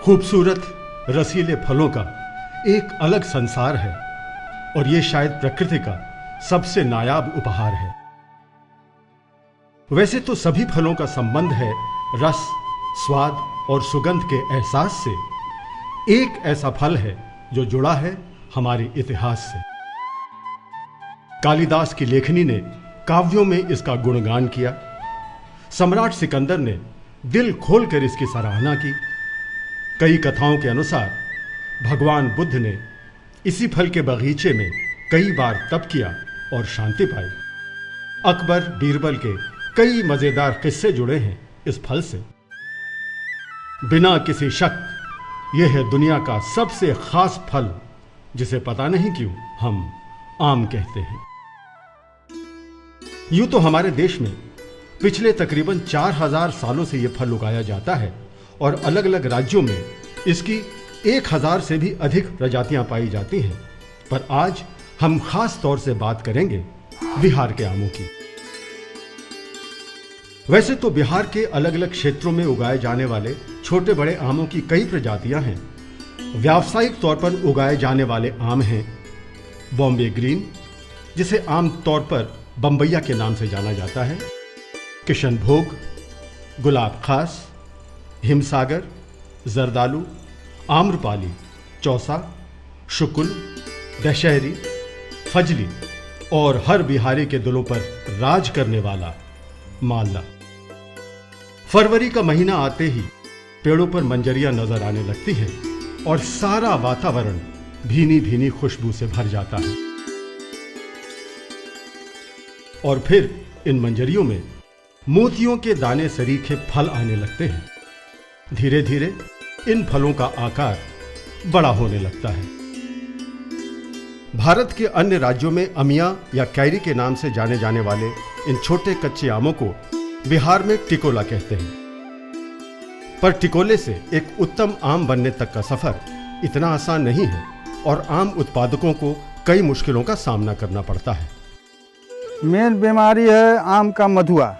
खूबसूरत रसीले फलों का एक अलग संसार है और ये शायद प्रकृति का सबसे नायाब उपहार है। वैसे तो सभी फलों का संबंध है रस, स्वाद और सुगंध के एहसास से। एक ऐसा फल है जो जुड़ा है हमारे इतिहास से। कालिदास की लेखनी ने काव्यों में इसका गुणगान किया। सम्राट सिकंदर ने दिल खोलकर इसकी सराहना की। कई कथाओं के अनुसार भगवान बुद्ध ने इसी फल के बगीचे में कई बार तप किया और शांति पाई। अकबर बीरबल के कई मजेदार किस्से जुड़े हैं इस फल से। बिना किसी शक यह है दुनिया का सबसे खास फल जिसे पता नहीं क्यों हम आम कहते हैं। यूं तो हमारे देश में पिछले तकरीबन 4000 सालों से यह फल उगाया जाता है और अलग अलग राज्यों में इसकी 1000 से भी अधिक प्रजातियां पाई जाती हैं। पर आज हम खास तौर से बात करेंगे बिहार के आमों की। वैसे तो बिहार के अलग अलग क्षेत्रों में उगाए जाने वाले छोटे बड़े आमों की कई प्रजातियां हैं। व्यावसायिक तौर पर उगाए जाने वाले आम हैं बॉम्बे ग्रीन, जिसे आम तौर पर बम्बैया के नाम से जाना जाता है, किशनभोग, गुलाब खास, हिमसागर, जरदालू, आम्रपाली, चौसा, शुकुल, दशहरी, फजली और हर बिहारी के दिलों पर राज करने वाला मालदा। फरवरी का महीना आते ही पेड़ों पर मंजरियां नजर आने लगती हैं और सारा वातावरण भीनी भीनी खुशबू से भर जाता है। और फिर इन मंजरियों में मोतियों के दाने सरीखे फल आने लगते हैं। धीरे धीरे इन फलों का आकार बड़ा होने लगता है। भारत के अन्य राज्यों में अमिया या कैरी के नाम से जाने जाने वाले इन छोटे कच्चे आमों को बिहार में टिकोला कहते हैं। पर टिकोले से एक उत्तम आम बनने तक का सफर इतना आसान नहीं है और आम उत्पादकों को कई मुश्किलों का सामना करना पड़ता है। मेन बीमारी है आम का मधुआ।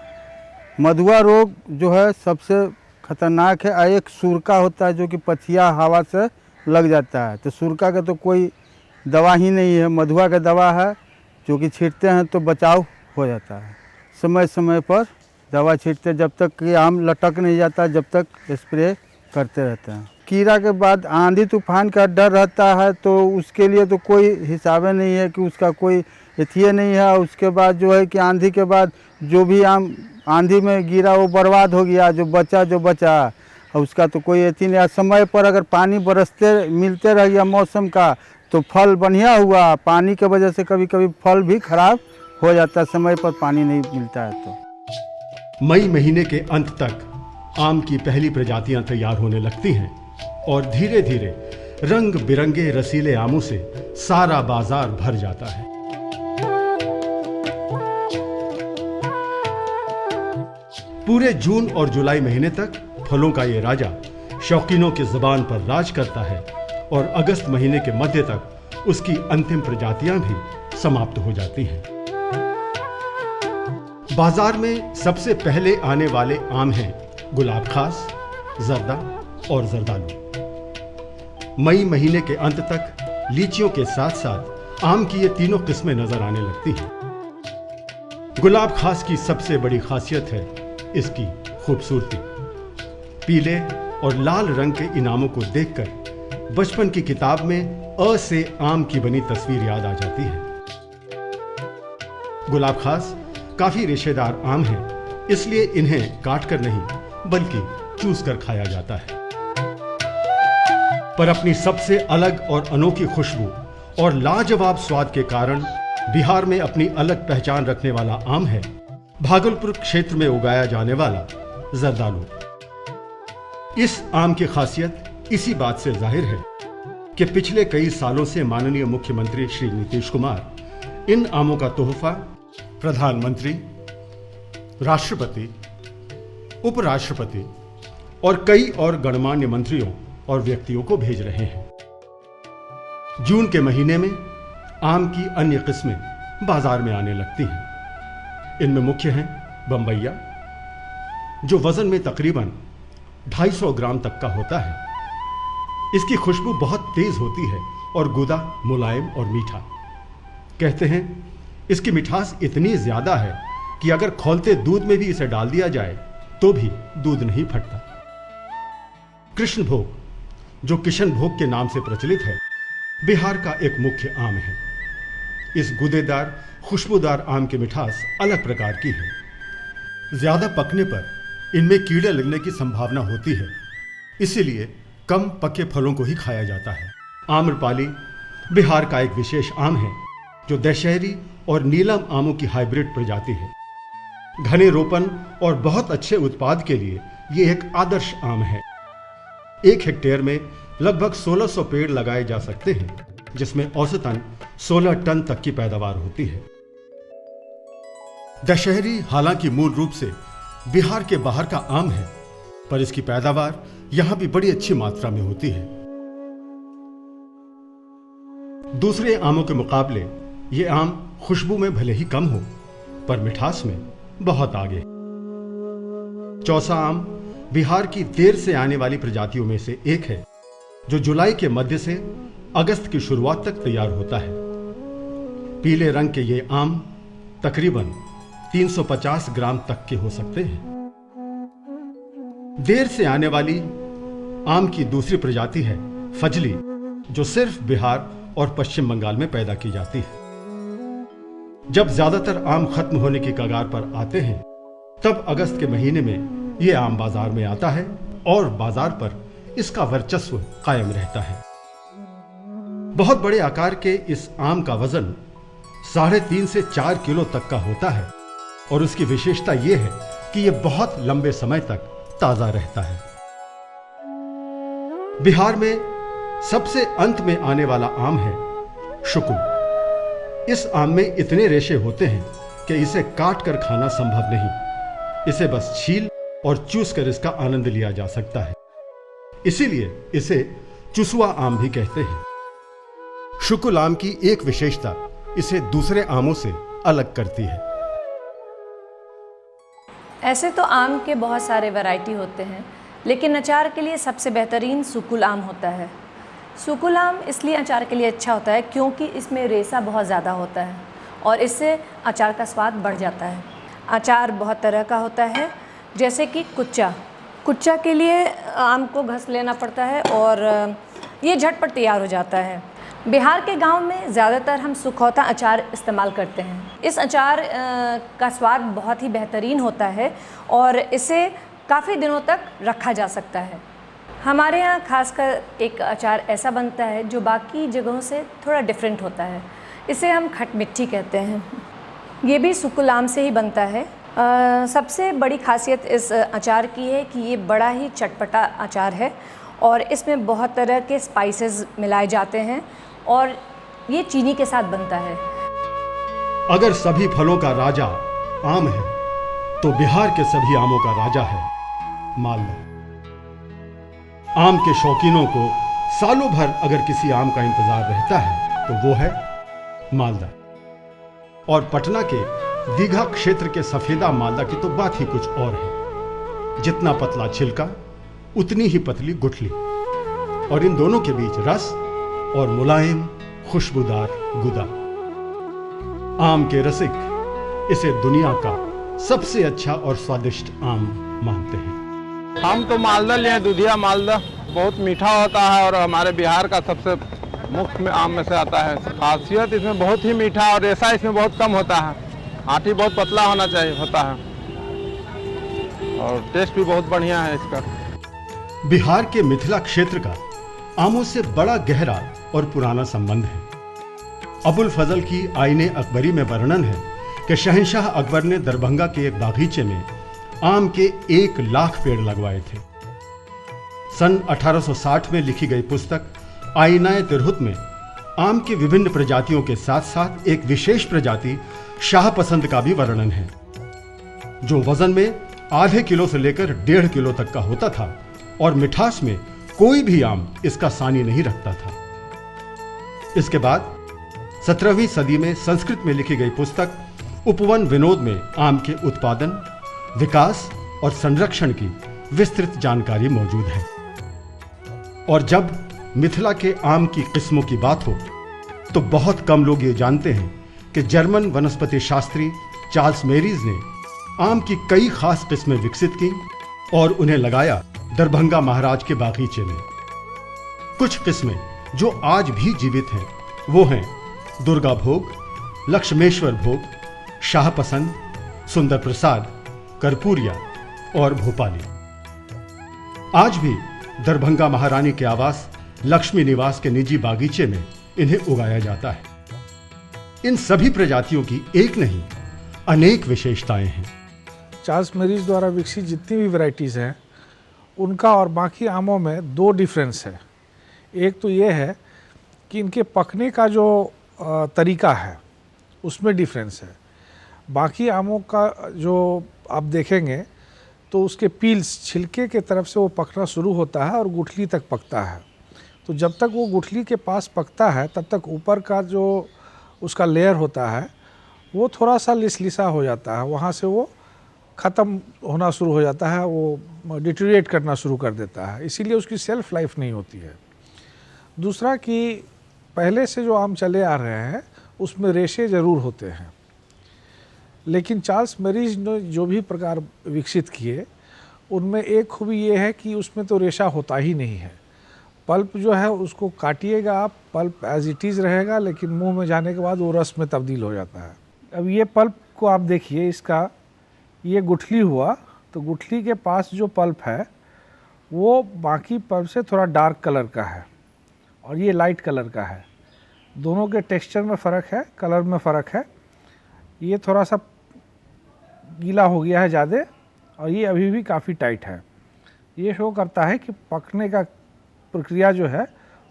मधुआ रोग जो है सबसे खतरनाक है। एक सुरका होता है जो कि पछिया हवा से लग जाता है। तो सुरका का तो कोई दवा ही नहीं है, मधुआ का दवा है जो कि छींटते हैं तो बचाव हो जाता है। समय समय पर दवा छींटते जब तक कि आम लटक नहीं जाता, जब तक स्प्रे करते रहते हैं। कीड़ा के बाद आंधी तूफान का डर रहता है तो उसके लिए तो कोई हिसाब नहीं है कि उसका कोई एथिए नहीं है। उसके बाद जो है कि आंधी के बाद जो भी आम आंधी में गिरा वो बर्बाद हो गया, जो बचा और उसका तो कोई एथी नहीं। समय पर अगर पानी बरसते मिलते रह गया मौसम का तो फल बढ़िया हुआ। पानी के वजह से कभी कभी फल भी खराब हो जाता है, समय पर पानी नहीं मिलता है तो। मई महीने के अंत तक आम की पहली प्रजातियां तैयार होने लगती हैं और धीरे धीरे रंग बिरंगे रसीले आमों से सारा बाजार भर जाता है। पूरे जून और जुलाई महीने तक फलों का ये राजा शौकीनों की जुबान पर राज करता है और अगस्त महीने के मध्य तक उसकी अंतिम प्रजातियां भी समाप्त हो जाती हैं। बाजार में सबसे पहले आने वाले आम हैं गुलाब खास, जर्दा और जरदालू। मई महीने के अंत तक लीचियों के साथ साथ आम की ये तीनों किस्में नजर आने लगती हैं। गुलाब खास की सबसे बड़ी खासियत है इसकी खूबसूरती। पीले और लाल रंग के इनामों को देखकर बचपन की किताब में अ से आम की बनी तस्वीर याद आ जाती है। गुलाब खास काफी रेशेदार आम है, इसलिए इन्हें काटकर नहीं बल्कि चूस कर खाया जाता है। पर अपनी सबसे अलग और अनोखी खुशबू और लाजवाब स्वाद के कारण बिहार में अपनी अलग पहचान रखने वाला आम है भागलपुर क्षेत्र में उगाया जाने वाला जरदालू। इस आम की खासियत इसी बात से जाहिर है कि पिछले कई सालों से माननीय मुख्यमंत्री श्री नीतीश कुमार इन आमों का तोहफा प्रधानमंत्री, राष्ट्रपति, उपराष्ट्रपति और कई और गणमान्य मंत्रियों और व्यक्तियों को भेज रहे हैं। जून के महीने में आम की अन्य किस्में बाजार में आने लगती हैं। इनमें मुख्य हैं बम्बैया, जो वजन में तकरीबन 250 ग्राम तक का होता है, इसकी खुशबू बहुत तेज होती है और गूदा मुलायम और मीठा। कहते हैं इसकी मिठास इतनी ज्यादा है कि अगर खौलते दूध में भी इसे डाल दिया जाए तो भी दूध नहीं फटता। कृष्ण भोग, जो किशन भोग के नाम से प्रचलित है, बिहार का एक मुख्य आम है। इस गूदेदार खुशबूदार आम की मिठास अलग प्रकार की है। ज्यादा पकने पर इनमें कीड़े लगने की संभावना होती है, इसीलिए कम पके फलों को ही खाया जाता है। आम्रपाली बिहार का एक विशेष आम है जो दशहरी और नीलम आमों की हाइब्रिड प्रजाति है। घने रोपण और बहुत अच्छे उत्पाद के लिए ये एक आदर्श आम है। 1 हेक्टेयर में लगभग 1600 पेड़ लगाए जा सकते हैं, जिसमें औसतन 16 टन तक की पैदावार होती है। दशहरी हालांकि मूल रूप से बिहार के बाहर का आम है, पर इसकी पैदावार यहां भी बड़ी अच्छी मात्रा में होती है। दूसरे आमों के मुकाबले ये आम खुशबू में भले ही कम हो, पर मिठास में बहुत आगे। चौसा आम बिहार की देर से आने वाली प्रजातियों में से एक है, जो जुलाई के मध्य से अगस्त की शुरुआत तक तैयार होता है। पीले रंग के ये आम तकरीबन 350 ग्राम तक के हो सकते हैं। देर से आने वाली आम की दूसरी प्रजाति है फजली, जो सिर्फ बिहार और पश्चिम बंगाल में पैदा की जाती है। जब ज्यादातर आम खत्म होने की कगार पर आते हैं, तब अगस्त के महीने में यह आम बाजार में आता है और बाजार पर इसका वर्चस्व कायम रहता है। बहुत बड़े आकार के इस आम का वजन 3.5 से 4 किलो तक का होता है और उसकी विशेषता यह है कि यह बहुत लंबे समय तक ताजा रहता है। बिहार में सबसे अंत में आने वाला आम है शुकुल। इस आम में इतने रेशे होते हैं कि इसे काट कर खाना संभव नहीं। इसे बस छील और चूस कर इसका आनंद लिया जा सकता है, इसीलिए इसे चुसुआ आम भी कहते हैं। शुकुल आम की एक विशेषता इसे दूसरे आमों से अलग करती है। ऐसे तो आम के बहुत सारे वैरायटी होते हैं, लेकिन अचार के लिए सबसे बेहतरीन सुकुल आम होता है। सुकुल आम इसलिए अचार के लिए अच्छा होता है क्योंकि इसमें रेसा बहुत ज़्यादा होता है और इससे अचार का स्वाद बढ़ जाता है। अचार बहुत तरह का होता है, जैसे कि कुच्चा के लिए आम को घस लेना पड़ता है और ये झटपट तैयार हो जाता है। बिहार के गांव में ज़्यादातर हम सुखौता अचार इस्तेमाल करते हैं। इस अचार का स्वाद बहुत ही बेहतरीन होता है और इसे काफ़ी दिनों तक रखा जा सकता है। हमारे यहाँ खासकर एक अचार ऐसा बनता है जो बाकी जगहों से थोड़ा डिफरेंट होता है। इसे हम खटमिट्ठी कहते हैं। ये भी सुकुल आम से ही बनता है। सबसे बड़ी खासियत इस अचार की है कि ये बड़ा ही चटपटा अचार है और इसमें बहुत तरह के स्पाइसेस मिलाए जाते हैं और ये चीनी के साथ बनता है। अगर सभी फलों का राजा आम है, तो बिहार के सभी आमों का राजा है मालदा। आम के शौकीनों को सालों भर अगर किसी आम का इंतजार रहता है तो वो है मालदा। और पटना के दीघा क्षेत्र के सफेदा मालदा की तो बात ही कुछ और है। जितना पतला छिलका उतनी ही पतली गुठली, और इन दोनों के बीच रस और मुलायम खुशबूदार गुदा। आम के रसिक इसे दुनिया का सबसे अच्छा और स्वादिष्ट आम मानते हैं। हम तो मालदा लिए, दुधिया मालदा बहुत मीठा होता है और हमारे बिहार का सबसे मुख्य आम में से आता है। खासियत इसमें बहुत ही मीठा और रेशा इसमें बहुत कम होता है। आठी बहुत पतला होना चाहिए होता है और टेस्ट भी बहुत बढ़िया है इसका। बिहार के मिथिला क्षेत्र का आमों से बड़ा गहरा और पुराना संबंध है। अबुल फजल की आईने अकबरी में वर्णन है कि शहंशाह अकबर ने दरभंगा के एक बागीचे में आम के 1 लाख पेड़ लगवाए थे। सन 1860 में लिखी गई पुस्तक आईनाए तिरहुत में आम की विभिन्न प्रजातियों के साथ साथ एक विशेष प्रजाति शाह पसंद का भी वर्णन है, जो वजन में आधे किलो से लेकर 1.5 किलो तक का होता था और मिठास में कोई भी आम इसका सानी नहीं रखता था। इसके बाद 17वीं सदी में संस्कृत में लिखी गई पुस्तक उपवन विनोद में आम के उत्पादन, विकास और संरक्षण की विस्तृत जानकारी मौजूद है। और जब मिथिला के आम की किस्मों की बात हो तो बहुत कम लोग ये जानते हैं कि जर्मन वनस्पति शास्त्री चार्ल्स मेरीज ने आम की कई खास किस्में विकसित की और उन्हें लगाया दरभंगा महाराज के बागीचे में। कुछ किस्में जो आज भी जीवित हैं वो हैं दुर्गा भोग, लक्ष्मेश्वर भोग, शाहपसंद, सुंदर प्रसाद, कर्पूरिया और भोपाली। आज भी दरभंगा महारानी के आवास लक्ष्मी निवास के निजी बागीचे में इन्हें उगाया जाता है। इन सभी प्रजातियों की एक नहीं अनेक विशेषताएं हैं। चार्ल्स मेरीज द्वारा विकसित जितनी भी वैरायटीज़ हैं उनका और बाकी आमों में दो डिफरेंस है। एक तो ये है कि इनके पकने का जो तरीका है उसमें डिफरेंस है। बाकी आमों का जो आप देखेंगे तो उसके पील्स छिलके के तरफ से वो पकना शुरू होता है और गुठली तक पकता है। तो जब तक वो गुठली के पास पकता है तब तक ऊपर का जो उसका लेयर होता है वो थोड़ा सा लिसलिसा हो जाता है, वहाँ से वो ख़त्म होना शुरू हो जाता है, वो डिटेरिएट करना शुरू कर देता है, इसीलिए उसकी सेल्फ लाइफ नहीं होती है। दूसरा कि पहले से जो आम चले आ रहे हैं उसमें रेशे ज़रूर होते हैं, लेकिन चार्ल्स मेरीज ने जो भी प्रकार विकसित किए उनमें एक खूबी ये है कि उसमें तो रेशा होता ही नहीं है। पल्प जो है उसको काटिएगा आप, पल्प एज इट इज़ रहेगा, लेकिन मुंह में जाने के बाद वो रस में तब्दील हो जाता है। अब ये पल्प को आप देखिए, इसका ये गुठली हुआ तो गुठली के पास जो पल्प है वो बाकी पल्प से थोड़ा डार्क कलर का है और ये लाइट कलर का है। दोनों के टेक्सचर में फ़र्क है, कलर में फ़र्क है। ये थोड़ा सा गीला हो गया है ज़्यादा और ये अभी भी काफ़ी टाइट है। ये शो करता है कि पकने का प्रक्रिया जो है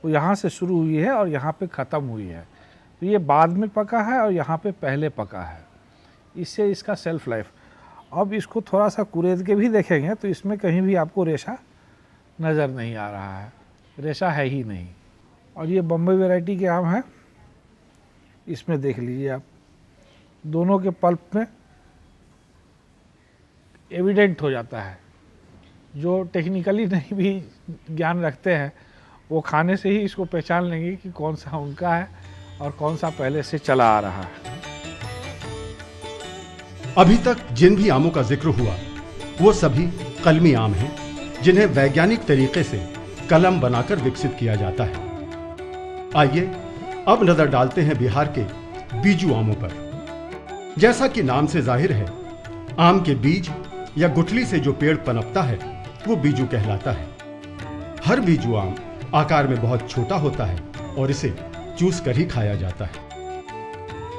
वो यहाँ से शुरू हुई है और यहाँ पे ख़त्म हुई है। तो ये बाद में पका है और यहाँ पे पहले पका है, इससे इसका सेल्फ लाइफ। अब इसको थोड़ा सा कुरेद के भी देखेंगे तो इसमें कहीं भी आपको रेशा नज़र नहीं आ रहा है, रेशा है ही नहीं। और ये बम्बई वैरायटी के आम है, इसमें देख लीजिए आप, दोनों के पल्प में एविडेंट हो जाता है। जो टेक्निकली नहीं भी ज्ञान रखते हैं वो खाने से ही इसको पहचान लेंगे कि कौन सा उनका है और कौन सा पहले से चला आ रहा है। अभी तक जिन भी आमों का जिक्र हुआ वो सभी कलमी आम हैं, जिन्हें वैज्ञानिक तरीके से कलम बनाकर विकसित किया जाता है। आइए अब नजर डालते हैं बिहार के बीजू आमों पर। जैसा कि नाम से जाहिर है, आम के बीज या गुठली से जो पेड़ पनपता है वो बीजू कहलाता है। हर बीजू आम आकार में बहुत छोटा होता है और इसे चूस कर ही खाया जाता है।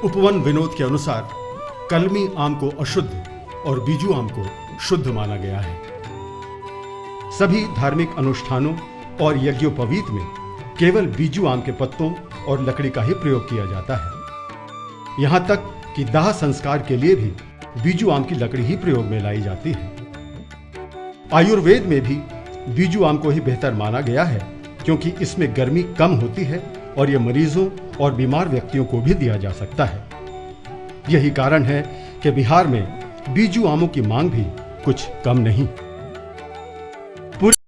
उपवन विनोद के अनुसार कलमी आम को अशुद्ध और बीजू आम को शुद्ध माना गया है। सभी धार्मिक अनुष्ठानों और यज्ञोपवीत में केवल बीजू आम के पत्तों और लकड़ी का ही प्रयोग किया जाता है। यहां तक कि दाह संस्कार के लिए भी बीजू आम की लकड़ी ही प्रयोग में लाई जाती है। आयुर्वेद में भी बीजू आम को ही बेहतर माना गया है, क्योंकि इसमें गर्मी कम होती है और यह मरीजों और बीमार व्यक्तियों को भी दिया जा सकता है। यही कारण है कि बिहार में बीजू आमों की मांग भी कुछ कम नहीं।